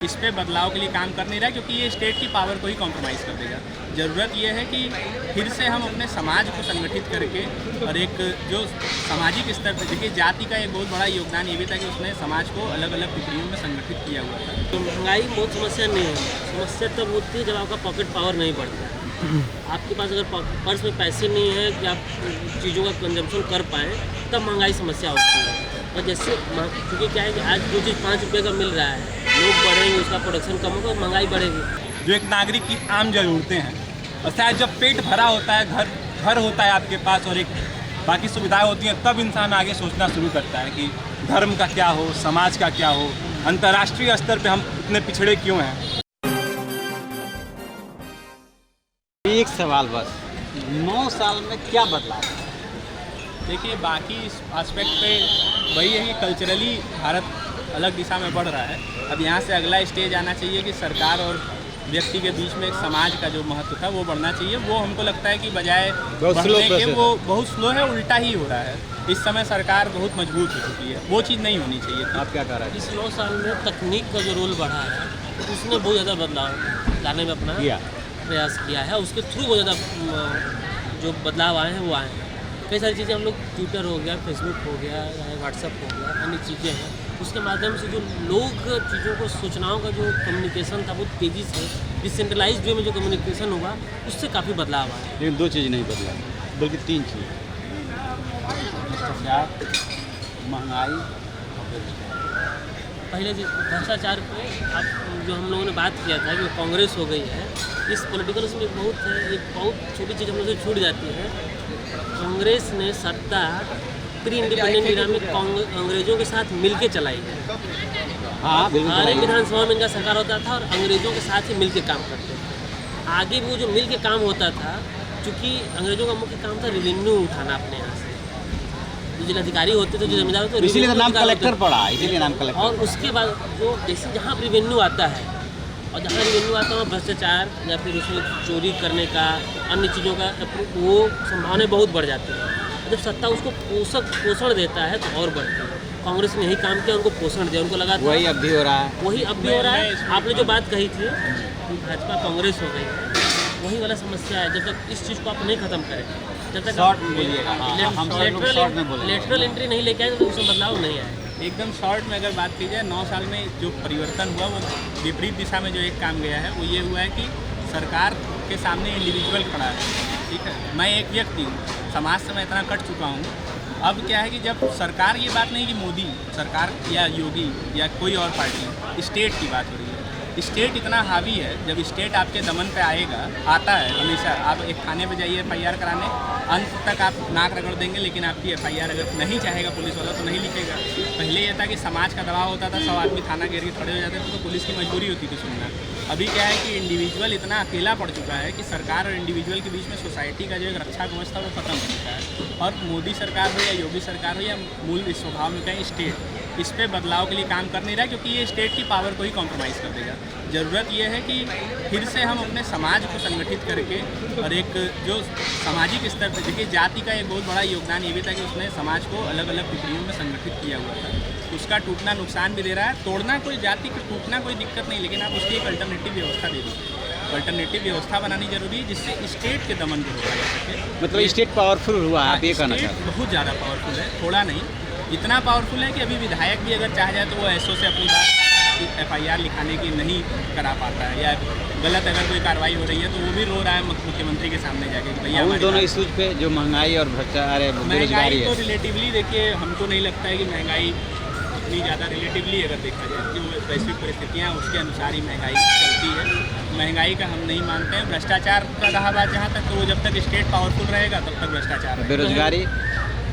इस पे बदलाव के लिए काम कर नहीं रहा है, क्योंकि ये स्टेट की पावर को ही कॉम्प्रोमाइज़ कर देगा। ज़रूरत ये है कि फिर से हम अपने समाज को संगठित करके और एक जो सामाजिक स्तर पर देखिए, जाति का एक बहुत बड़ा योगदान ये भी था कि उसने समाज को अलग अलग टुकड़ियों में संगठित किया हुआ था। तो महंगाई बहुत समस्या नहीं है। समस्या तब होती है जब आपका पॉकेट पावर नहीं बढ़ता है। आपके पास अगर पर्स में पैसे नहीं है कि आप चीज़ों का कंजम्पशन कर पाएँ, तब महंगाई समस्या होती है। और जैसे क्योंकि क्या है कि आज जो चीज़ 5 रुपये का मिल रहा है, लोग बढ़ेंगे, उसका प्रोडक्शन कम होगा, महंगाई बढ़ेगी। जो एक नागरिक की आम ज़रूरतें हैं, और शायद जब पेट भरा होता है, घर होता है आपके पास और एक बाकी सुविधाएं होती हैं, तब इंसान आगे सोचना शुरू करता है कि धर्म का क्या हो, समाज का क्या हो, अंतर्राष्ट्रीय स्तर पे हम इतने पिछड़े क्यों हैं। एक सवाल बस, 9 साल में क्या बदलाव? देखिए, बाकी इस एस्पेक्ट पे वही है कि कल्चरली भारत अलग दिशा में बढ़ रहा है। अब यहाँ से अगला स्टेज आना चाहिए कि सरकार और व्यक्ति के बीच में एक समाज का जो महत्व था वो बढ़ना चाहिए। वो हमको लगता है कि बजाय बढ़ने के वो बहुत स्लो है, उल्टा ही हो रहा है। इस समय सरकार बहुत मजबूत हो चुकी है, वो चीज़ नहीं होनी चाहिए। आप क्या कह रहे हैं? इस 9 साल में तकनीक का जो रोल बढ़ा है, उसने बहुत ज़्यादा बदलाव लाने में अपना प्रयास किया है। उसके थ्रू बहुत ज़्यादा जो बदलाव आए हैं वो आए हैं। कई सारी चीज़ें हम लोग ट्विटर हो गया, फेसबुक हो गया, व्हाट्सअप हो गया, अन्य चीज़ें हैं, उसके माध्यम से जो लोग चीज़ों को, सूचनाओं का जो कम्युनिकेशन था वो तेज़ी से डिसेंट्रलाइज्ड वे में जो कम्युनिकेशन हुआ, उससे काफ़ी बदलाव आया। लेकिन 2 चीज़ नहीं बदला, बल्कि 3 चीज़: भ्रष्टाचार, महंगाई और बेरोजगारी। पहले जो भ्रष्टाचार पे अब जो हम लोगों ने बात किया था कि कांग्रेस हो गई है, इस पॉलिटिकल उसमें एक बहुत छोटी चीज़ हम लोग से छूट जाती है। कांग्रेस ने सत्ता प्री इंडिपेंडेंट इरा में अंग्रेजों के साथ मिलके चलाई है। हाँ, बिल्कुल। हमारे विधानसभा में इनका सरकार होता था और अंग्रेजों के साथ ही मिलके काम करते थे। आगे भी वो जो मिलके काम होता था, चूँकि अंग्रेजों का मुख्य काम था रेवेन्यू उठाना अपने यहाँ से। जो जिलाधिकारी होते थे, जो जमींदार होते थे, इसीलिए नाम कलेक्टर पड़ा, इसीलिए नाम कलेक्टर। और उसके बाद जो जैसे जहाँ रेवेन्यू आता है और जहाँ रेवेन्यू आता है भ्रष्टाचार या फिर उसमें चोरी करने का, अन्य चीज़ों का वो संभावनाएं बहुत बढ़ जाती हैं। जब सत्ता उसको पोषण देता है तो और बढ़ती है। कांग्रेस ने यही काम किया, उनको पोषण दिया, उनको लगा था वही अब भी हो रहा है। वही अब भी हो रहा है। आपने जो बात कही थी कि भाजपा कांग्रेस हो गई है, वही वाला समस्या है। जब तक इस चीज़ को आप नहीं खत्म करें, जब तक शॉर्ट में बोलिएगा, हम सब लोग शॉर्ट में बोलेंगे। लेटरल एंट्री नहीं लेके आए तो उसमें बदलाव नहीं आए। एकदम शॉर्ट में अगर बात की जाए, 9 साल में जो परिवर्तन हुआ वो विपरीत दिशा में जो एक काम गया है वो ये हुआ है कि सरकार के सामने इंडिविजुअल खड़ा है। ठीक है, मैं एक व्यक्ति हूँ, समाज से मैं इतना कट चुका हूँ। अब क्या है कि जब सरकार, ये बात नहीं कि मोदी सरकार या योगी या कोई और पार्टी, स्टेट की बात हो रही है। स्टेट इतना हावी है, जब स्टेट आपके दमन पे आता है हमेशा। आप एक थाने पे जाइए FIR कराने, अंत तक आप नाक रगड़ देंगे, लेकिन आपकी FIR अगर नहीं चाहेगा पुलिस वाला तो नहीं लिखेगा। पहले ये था कि समाज का दबाव होता था, 100 आदमी थाना घेर के खड़े हो जाते थे तो पुलिस की मजबूरी होती थी सुनना। अभी क्या है कि इंडिविजुअल इतना अकेला पड़ चुका है कि सरकार और इंडिविजुअल के बीच में सोसाइटी का जो एक रक्षा कवच था वो खत्म हो चुका है। और मोदी सरकार हो या योगी सरकार हो या मूल स्वभाव में कहीं स्टेट इस पे बदलाव के लिए काम कर नहीं रहा है, क्योंकि ये स्टेट की पावर को ही कॉम्प्रोमाइज़ कर देगा। ज़रूरत ये है कि फिर से हम अपने समाज को संगठित करके और एक जो सामाजिक स्तर पर देखिए, जाति का एक बहुत बड़ा योगदान ये भी था कि उसने समाज को अलग अलग टुकड़ियों में संगठित किया हुआ था। उसका टूटना नुकसान भी दे रहा है। तोड़ना कोई जाति का टूटना कोई दिक्कत नहीं, लेकिन आप उसकी एक अल्टरनेटिव व्यवस्था दे दीजिए। अल्टरनेटिव व्यवस्था बनानी जरूरी है जिससे स्टेट के दमन को रोका जा सके। मतलब स्टेट पावरफुल हुआ है, आप ये कहना चाहते हैं? बहुत ज़्यादा पावरफुल है, थोड़ा नहीं, इतना पावरफुल है कि अभी विधायक भी अगर चाह जाए तो वो SO से अपनी बात FIR लिखाने की नहीं करा पाता है, या गलत अगर कोई कार्रवाई हो रही है तो वो भी रो रहा है मुख्यमंत्री के सामने जाके कि भैया। उन दोनों इशूज पे जो महंगाई और भ्रष्टाचार, महंगाई तो रिलेटिवली देखिए, हमको नहीं लगता है कि महंगाई इतनी ज़्यादा, रिलेटिवली अगर देखा जाए कि वो वैश्विक परिस्थितियाँ उसके अनुसार ही महंगाई चलती है। महंगाई का हम नहीं मानते हैं। भ्रष्टाचार का रहा बात जहाँ तक, तो वो जब तक स्टेट पावरफुल रहेगा तब तक भ्रष्टाचार।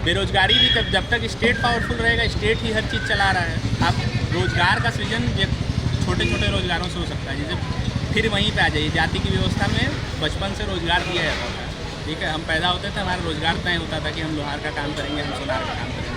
बेरोजगारी भी जब तक स्टेट पावरफुल रहेगा, स्टेट ही हर चीज़ चला रहा है। आप रोजगार का सृजन छोटे छोटे रोजगारों से हो सकता है। जैसे फिर वहीं पे आ जाइए, जाति की व्यवस्था में बचपन से रोजगार दिया जाता था। ठीक है, हम पैदा होते थे, हमारा रोजगार तय होता था कि हम लोहार का काम करेंगे, हम सोनार का काम करेंगे।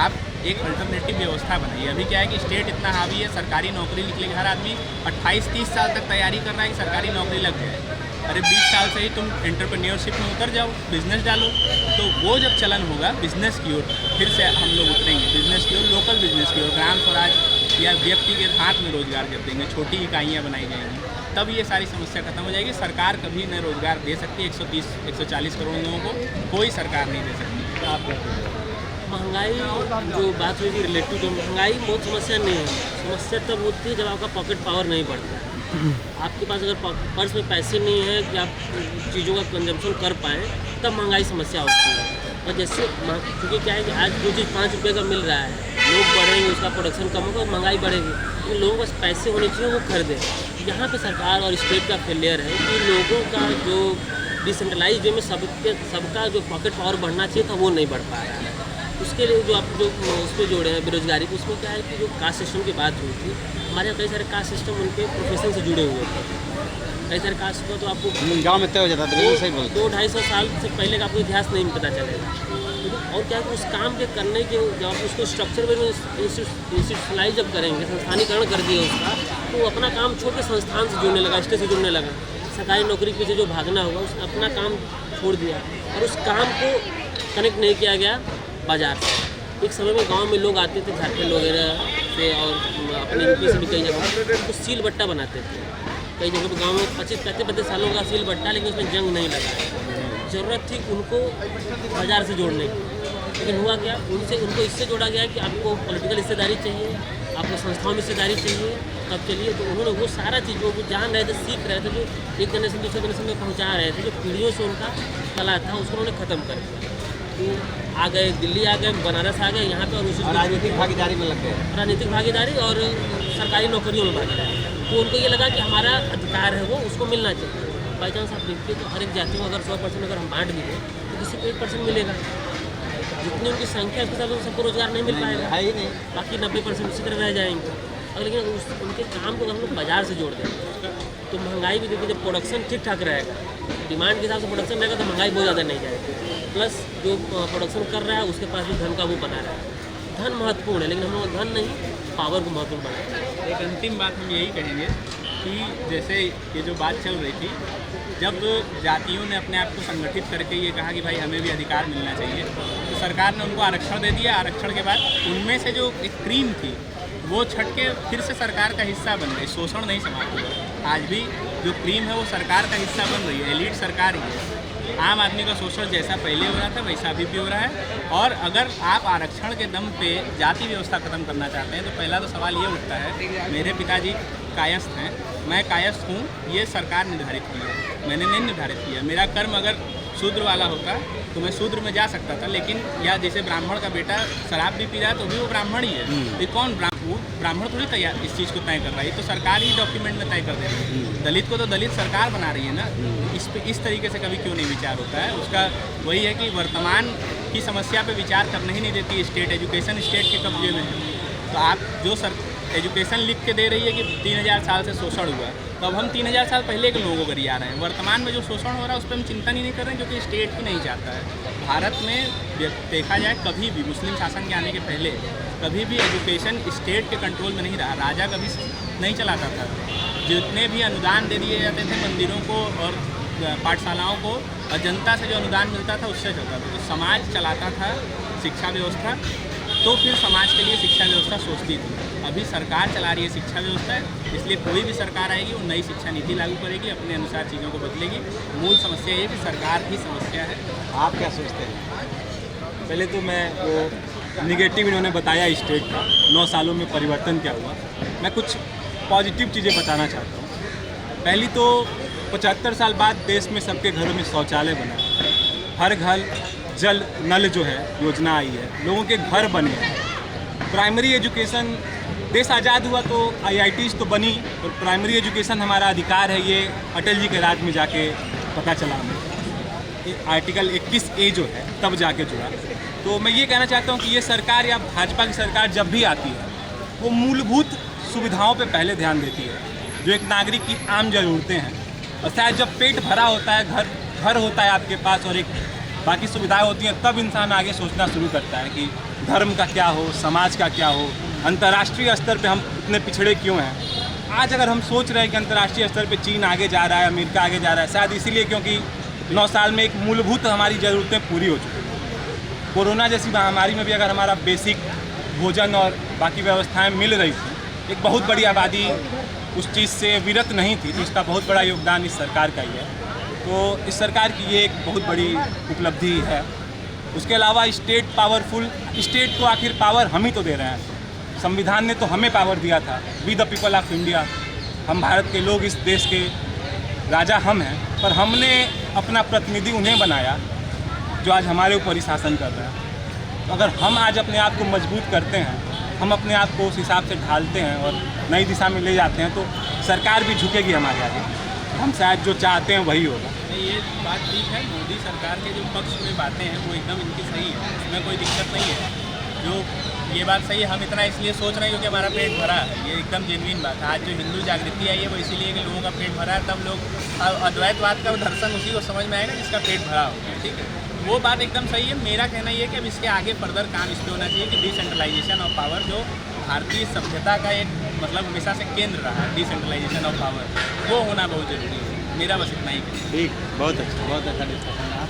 आप एक अल्टरनेटिव व्यवस्था बनाइए। अभी क्या है कि स्टेट इतना हावी है, सरकारी नौकरी निकलेगी, हर आदमी 28-30 साल तक तैयारी कर रहा है कि सरकारी नौकरी लग जाए। अरे 20 साल से ही तुम एंटरप्रेन्योरशिप में उतर जाओ, बिजनेस डालो, तो वो जब चलन होगा बिजनेस की ओर, फिर से हम लोग उतरेंगे बिजनेस की ओर, लोकल बिजनेस की ओर, ग्राम स्वराज या व्यक्ति के हाथ में रोजगार जब देंगे, छोटी इकाइयाँ बनाई जाएंगी, तब ये सारी समस्या खत्म हो जाएगी। सरकार कभी न रोजगार दे सकती है 130-140 करोड़ लोगों को, कोई सरकार नहीं दे सकती। आप क्या कहते हैं? महंगाई जो बात हुई थी रिलेटिव टू महंगाई बहुत समस्या नहीं है। समस्या तब होती है जब आपका पॉकेट पावर नहीं बढ़ता है। आपके पास अगर पर्स में पैसे नहीं है कि आप चीज़ों का कंजम्पशन कर पाएँ, तब महंगाई समस्या होती है। और जैसे क्योंकि क्या है कि आज जो चीज़ 5 रुपये का मिल रहा है, लोग बढ़ेंगे, उसका प्रोडक्शन कम होगा, महंगाई बढ़ेगी, तो लोगों के पास पैसे होने चाहिए, वो खरीदें। यहाँ पे सरकार और स्टेट का फेलियर है कि लोगों का जो डिसेंट्रलाइज वे में सबका जो पॉकेट पावर बढ़ना चाहिए था वो नहीं बढ़ पा रहा है। उसके लिए जो आप जो उस पर जोड़े हैं बेरोजगारी को, उसमें क्या है कि जो कास्ट सिस्टम की बात हुई थी, हमारे यहाँ कई सारे कास्ट सिस्टम उनके प्रोफेशन से जुड़े हुए थे। कई सारे कास्ट को तो आपको गांव में तय हो जाता था, सही बोलते 200-250 साल से पहले का आपको इतिहास नहीं पता चलेगा। और क्या है कि उस काम के करने के जब आप उसको स्ट्रक्चर में इंस्टीट्यूशनलाइज जब करेंगे, संस्थानीकरण कर दिए उसका, तो वो अपना काम छोड़ के संस्थान से जुड़ने लगा, स्टेट से जुड़ने लगा। सरकारी नौकरी के पीछे जो भागना होगा, उसने अपना काम छोड़ दिया और उस काम को कनेक्ट नहीं किया गया बाजार से। एक समय में गांव में लोग आते थे झारखंड वगैरह से और अपने यूपी से भी कई जगह तो सील बट्टा बनाते थे। कई जगह पर गाँव में 25-35 सालों का सील बट्टा, लेकिन उसमें जंग नहीं लगा। ज़रूरत थी उनको बाज़ार से जोड़ने की, लेकिन हुआ क्या, उनको इससे जोड़ा गया कि आपको पॉलिटिकल हिस्सेदारी चाहिए, आपको संस्थाओं में हिस्सेदारी चाहिए, तब चलिए। तो उन्होंने वो सारा चीज़ वो जान रहे थे, सीख रहे थे, जो एक जनरेशन दूसरे जनरेशन में पहुँचा रहे थे, जो पीढ़ियों से उनका कला था, उसको उन्होंने ख़त्म कर दिया। तो आ गए दिल्ली, आ गए बनारस, आ गए यहाँ पे, और उसी राजनीतिक भागीदारी में लग गए। राजनीतिक भागीदारी और सरकारी नौकरियों में भागीदारी। तो उनको ये लगा कि हमारा अधिकार है वो, उसको मिलना चाहिए। बाई चांस आप देखिए तो हर एक जाति को अगर 100% अगर हम बांट भी दें तो किसी को 1% मिलेगा। जितनी उनकी संख्या है उसके हिसाब से सबको रोजगार नहीं मिल पाएगा, है ही नहीं। बाकी 90% उसी तरह रह जाएंगे। अगर लेकिन उनके काम को अगर हम लोग बाजार से जोड़ देंगे तो महंगाई भी देखिए, जब प्रोडक्शन ठीक ठाक रहेगा, डिमांड के हिसाब से प्रोडक्शन रहेगा, तो महंगाई बहुत ज़्यादा नहीं जाएगी। प्लस जो प्रोडक्शन कर रहा है उसके पास भी धन का वो बना रहा है। धन महत्वपूर्ण है, लेकिन हम लोग धन नहीं, पावर को महत्वपूर्ण बनाए। एक अंतिम बात हम यही कहेंगे कि जैसे ये जो बात चल रही थी, जब जातियों ने अपने आप को संगठित करके ये कहा कि भाई हमें भी अधिकार मिलना चाहिए, तो सरकार ने उनको आरक्षण दे दिया। आरक्षण के बाद उनमें से जो एक क्रीम थी वो छट के फिर से सरकार का हिस्सा बन गई। शोषण नहीं समाप्त हुआ। आज भी जो क्रीम है वो सरकार का हिस्सा बन रही है, एलीट सरकार ही है। आम आदमी का शोषण जैसा पहले हो रहा था वैसा अभी भी हो रहा है। और अगर आप आरक्षण के दम पे जाति व्यवस्था खत्म करना चाहते हैं तो पहला तो सवाल ये उठता है, मेरे पिताजी कायस्थ हैं, मैं कायस्थ हूँ, ये सरकार निर्धारित की है, मैंने नहीं निर्धारित किया। मेरा कर्म अगर शूद्र वाला होता तो मैं शूद्र में जा सकता था, लेकिन या जैसे ब्राह्मण का बेटा शराब भी पी रहा है तो भी वो ब्राह्मण ही है। ये कौन ब्राह्मण थोड़ी तैयार इस चीज़ को तय कर रहा है, तो सरकार ही डॉक्यूमेंट में तय कर दे रही है। दलित को तो दलित सरकार बना रही है ना। इस तरीके से कभी क्यों नहीं विचार होता है? उसका वही है कि वर्तमान की समस्या पे विचार करने ही नहीं देती स्टेट। एजुकेशन स्टेट के कब्जे में है। तो आप जो एजुकेशन लिख के दे रही है कि 3000 साल से शोषण हुआ, तो अब हम 3000 साल पहले के लोगों को गरिया रहे हैं। वर्तमान में जो शोषण हो रहा है उस पर हम चिंता नहीं कर रहे हैं, क्योंकि स्टेट ही नहीं चाहता है। भारत में देखा जाए कभी भी मुस्लिम शासन के आने के पहले कभी भी एजुकेशन स्टेट के कंट्रोल में नहीं रहा। राजा कभी नहीं चलाता था। जितने भी अनुदान दे दिए जाते थे मंदिरों को और पाठशालाओं को, और जनता से जो अनुदान मिलता था उससे चलता था। तो समाज चलाता था शिक्षा व्यवस्था, तो फिर समाज के लिए शिक्षा व्यवस्था सोचती थी। अभी सरकार चला रही है शिक्षा व्यवस्था, इसलिए कोई भी सरकार आएगी वो नई शिक्षा नीति लागू करेगी, अपने अनुसार चीज़ों को बदलेगी। मूल समस्या ये कि सरकार की समस्या है। आप क्या सोचते हैं? पहले तो मैं वो निगेटिव इन्होंने बताया स्टेट का 9 सालों में परिवर्तन क्या हुआ, मैं कुछ पॉजिटिव चीज़ें बताना चाहता हूँ। पहली तो 75 साल बाद देश में सबके घरों में शौचालय बना, हर घर जल नल जो है योजना आई है, लोगों के घर बने हैं। प्राइमरी एजुकेशन, देश आज़ाद हुआ तो IITs तो बनी, और प्राइमरी एजुकेशन हमारा अधिकार है, ये अटल जी के राज में जाके पता चला हमें। आर्टिकल 21A जो है तब जाके जुड़ा। तो मैं ये कहना चाहता हूँ कि ये सरकार या भाजपा की सरकार जब भी आती है वो मूलभूत सुविधाओं पे पहले ध्यान देती है, जो एक नागरिक की आम ज़रूरतें हैं। और शायद जब पेट भरा होता है, घर होता है आपके पास और एक बाकी सुविधाएं होती हैं, तब इंसान आगे सोचना शुरू करता है कि धर्म का क्या हो, समाज का क्या हो, अंतर्राष्ट्रीय स्तर पे हम इतने पिछड़े क्यों हैं। आज अगर हम सोच रहे हैं कि अंतर्राष्ट्रीय स्तर पे चीन आगे जा रहा है, अमेरिका आगे जा रहा है, शायद इसीलिए क्योंकि 9 साल में एक मूलभूत हमारी ज़रूरतें पूरी हो चुकी हैं। कोरोना जैसी महामारी में भी अगर हमारा बेसिक भोजन और बाकी व्यवस्थाएं मिल रही थी, एक बहुत बड़ी आबादी उस चीज़ से विरत नहीं थी, तो इसका बहुत बड़ा योगदान इस सरकार का ही है। तो इस सरकार की ये एक बहुत बड़ी उपलब्धि है। उसके अलावा स्टेट पावरफुल, स्टेट को आखिर पावर हम ही तो दे रहे हैं। संविधान ने तो हमें पावर दिया था, we the people of India, हम भारत के लोग, इस देश के राजा हम हैं, पर हमने अपना प्रतिनिधि उन्हें बनाया जो आज हमारे ऊपर ही शासन कर रहे हैं। तो अगर हम आज अपने आप को मजबूत करते हैं, हम अपने आप को उस हिसाब से ढालते हैं और नई दिशा में ले जाते हैं, तो सरकार भी झुकेगी हमारे आगे। हम शायद जो चाहते हैं वही होगा। ये बात ठीक है, मोदी सरकार के जो पक्ष में बातें हैं वो एकदम इनकी सही है, इसमें कोई दिक्कत नहीं है। जो ये बात सही है, हम इतना इसलिए सोच रहे हैं क्योंकि हमारा पेट भरा है, ये एकदम जेन्युइन बात है। आज जो हिंदू जागृति आई है वो इसीलिए कि लोगों का पेट भरा है, तब लोग अद्वैतवाद का दर्शन उसी को समझ में आएगा जिसका पेट भरा होगा, ठीक है। वो बात एकदम सही है। मेरा कहना ये है कि अब इसके आगे फर्दर काम इस पर होना चाहिए कि डिसेंट्रलाइजेशन ऑफ पावर, जो भारतीय सभ्यता का एक मतलब हमेशा से केंद्र रहा है, डिसेंट्रलाइजेशन ऑफ पावर, वो होना बहुत जरूरी है। मेरा बस इतना ही। ठीक, बहुत अच्छा डिस्कशन रहा।